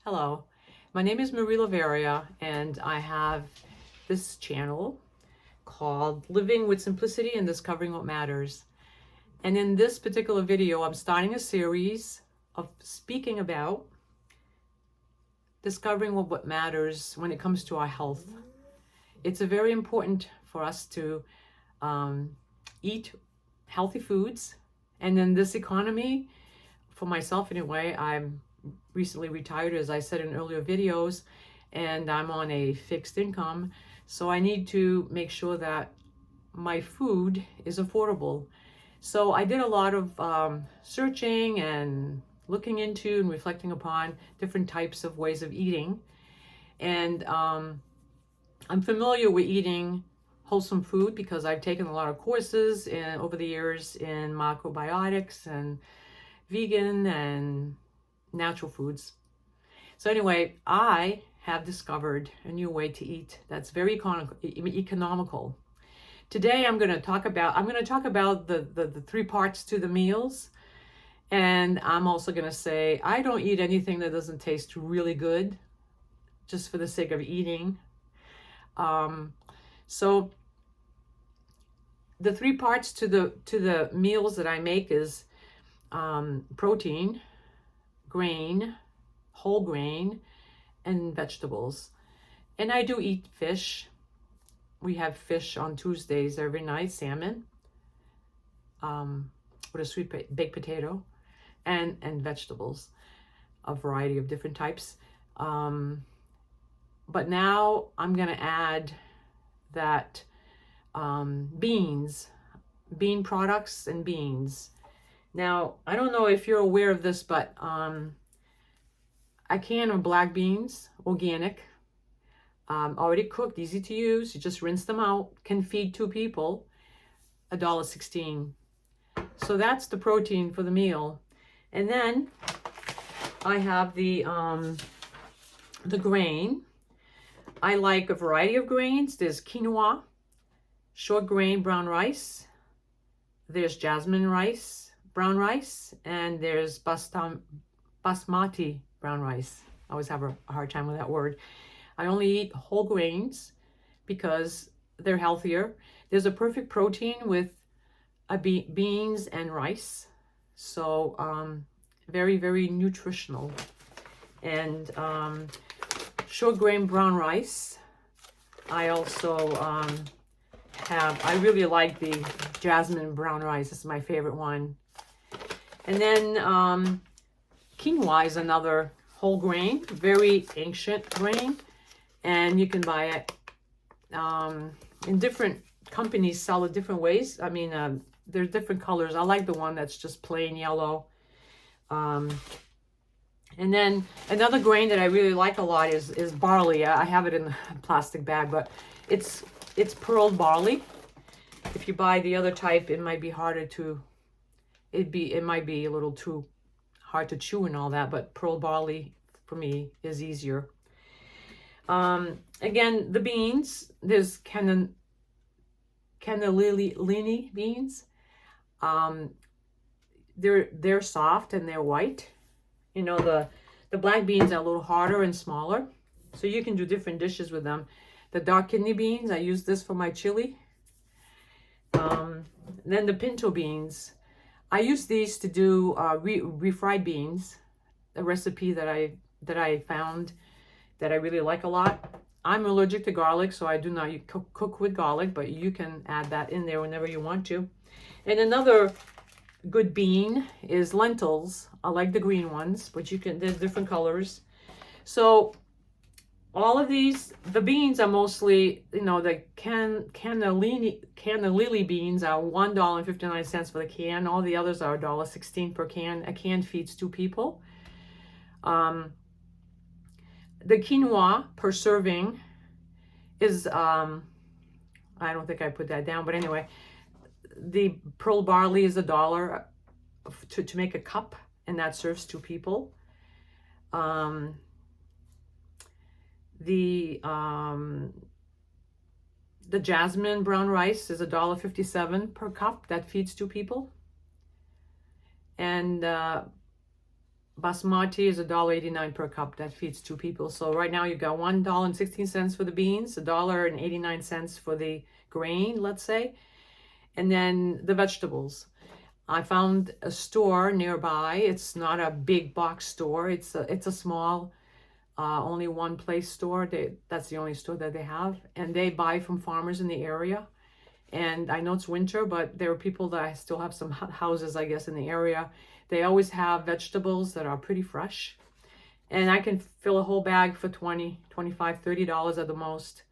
Hello, my name is Marie Laveria, and I have this channel called Living with Simplicity and Discovering What Matters. And in this particular video, I'm starting a series of speaking about discovering what matters when it comes to our health. It's very important for us to eat healthy foods. And in this economy, for myself anyway, I'm recently retired, as I said in earlier videos, and I'm on a fixed income. So I need to make sure that my food is affordable. So I did a lot of searching and looking into and reflecting upon different types of ways of eating. And I'm familiar with eating wholesome food because I've taken a lot of courses over the years in macrobiotics and vegan and natural foods. So anyway, I have discovered a new way to eat that's very economical. Today I'm going to talk about the three parts to the meals, and I'm also going to say I don't eat anything that doesn't taste really good just for the sake of eating. So the three parts to the meals that I make is protein, grain, whole grain, and vegetables. And I do eat fish. We have fish on Tuesdays every night, salmon, with a sweet baked potato, and vegetables, a variety of different types. But now I'm going to add that bean products and beans. Now, I don't know if you're aware of this, but a can of black beans, organic, already cooked, easy to use. You just rinse them out, can feed two people, $1.16. So that's the protein for the meal. And then I have the grain. I like a variety of grains. There's quinoa, short grain brown rice. There's jasmine rice, brown rice, and there's basmati brown rice. I always have a hard time with that word. I only eat whole grains because they're healthier. There's a perfect protein with beans and rice. So very, very nutritional. And short grain brown rice. I also I really like the jasmine brown rice. It's my favorite one. And then quinoa is another whole grain, very ancient grain, and you can buy it in different companies sell it different ways. I mean, there's different colors. I like the one that's just plain yellow. And then another grain that I really like a lot is barley. I have it in a plastic bag, but it's pearled barley. If you buy the other type, it might be harder to, it might be a little too hard to chew and all that, but pearl barley for me is easier. Again, the beans, there's cannellini beans. They're soft and they're white. You know, the black beans are a little harder and smaller, so you can do different dishes with them. The dark kidney beans, I use this for my chili. Then the pinto beans, I use these to do refried beans, a recipe that I found that I really like a lot. I'm allergic to garlic, so I do not cook with garlic, but you can add that in there whenever you want to. And another good bean is lentils. I like the green ones, but there's different colors. So all of these, the beans are mostly, you know, the cannellini beans are $1.59 for the can. All the others are $1.16 per can. A can feeds two people. The quinoa per serving is, I don't think I put that down, but anyway, the pearl barley is $1 to make a cup, and that serves two people. The jasmine brown rice is $1.57 per cup. That feeds two people. And basmati is $1.89 per cup. That feeds 2 people. So right now you got $1.16 for the beans, $1.89 for the grain, let's say, and then the vegetables. I found a store nearby. It's not a big box store. It's a small, only one place store. That's the only store that they have, and they buy from farmers in the area. And I know it's winter, but there are people that still have some houses, I guess, in the area. They always have vegetables that are pretty fresh. And I can fill a whole bag for $20, $25, $30 at the most.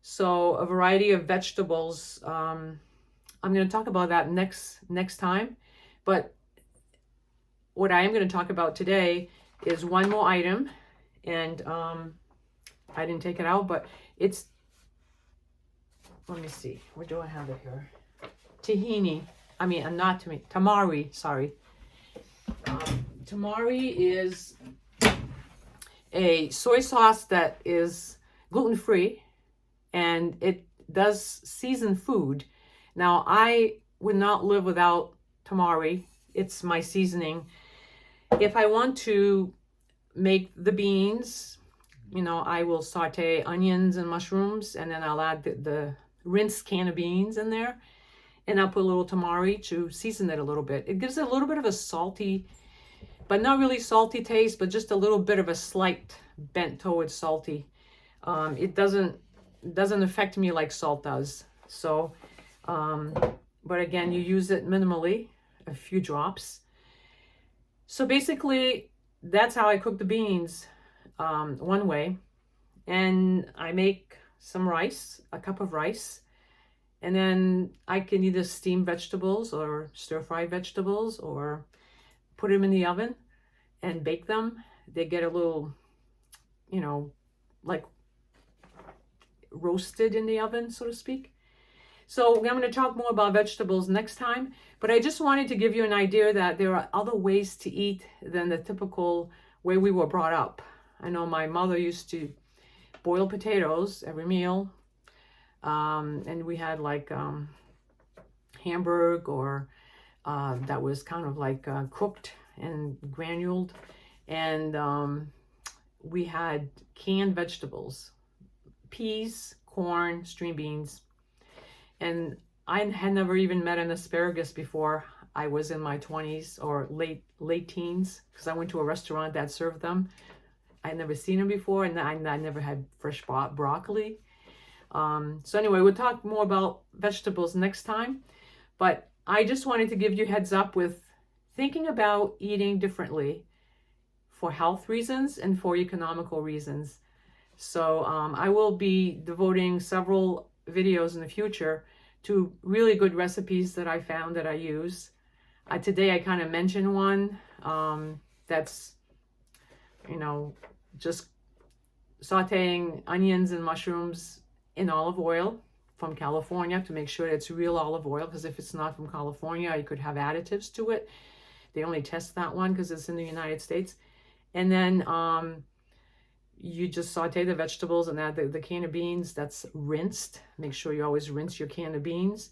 So a variety of vegetables. I'm going to talk about that next time. But what I am going to talk about today is one more item. And I didn't take it out, but it's, let me see, where do I have it here? Tamari, sorry. Tamari is a soy sauce that is gluten-free, and it does season food. Now, I would not live without tamari. It's my seasoning. If I want to make the beans, I will saute onions and mushrooms, and then I'll add the rinsed can of beans in there, and I'll put a little tamari to season it a little bit. It gives it a little bit of a salty, but not really salty taste, but just a little bit of a slight bent towards salty. It doesn't affect me like salt does. So, but again, you use it minimally, a few drops. So basically, that's how I cook the beans, one way. And I make some rice, a cup of rice, and then I can either steam vegetables or stir-fried vegetables or put them in the oven and bake them. They get a little, like roasted in the oven, so to speak. So I'm going to talk more about vegetables next time, but I just wanted to give you an idea that there are other ways to eat than the typical way we were brought up. I know my mother used to boil potatoes every meal, and we had like hamburg or that was kind of like cooked and granuled, and we had canned vegetables, peas, corn, string beans, and I had never even met an asparagus before I was in my 20s or late teens, because I went to a restaurant that served them. I had never seen them before, and I never had fresh broccoli. So anyway, we'll talk more about vegetables next time, but I just wanted to give you heads up with thinking about eating differently for health reasons and for economical reasons. So I will be devoting several videos in the future to really good recipes that I found that I use. Today I kind of mentioned one that's, just sauteing onions and mushrooms in olive oil from California to make sure it's real olive oil, because if it's not from California, you could have additives to it. They only test that one because it's in the United States. And then you just saute the vegetables and add the can of beans that's rinsed. Make sure you always rinse your can of beans.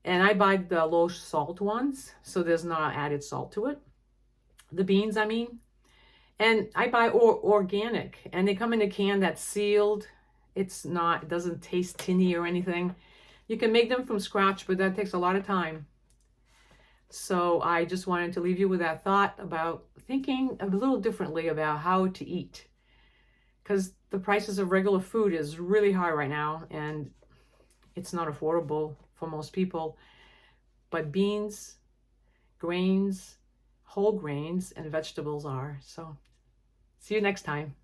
And I buy the low salt ones, so there's not added salt to it. The beans, I mean. And I buy organic, and they come in a can that's sealed. It doesn't taste tinny or anything. You can make them from scratch, but that takes a lot of time. So I just wanted to leave you with that thought about thinking a little differently about how to eat, because the prices of regular food is really high right now, and it's not affordable for most people. But beans, grains, whole grains, and vegetables are. So see you next time.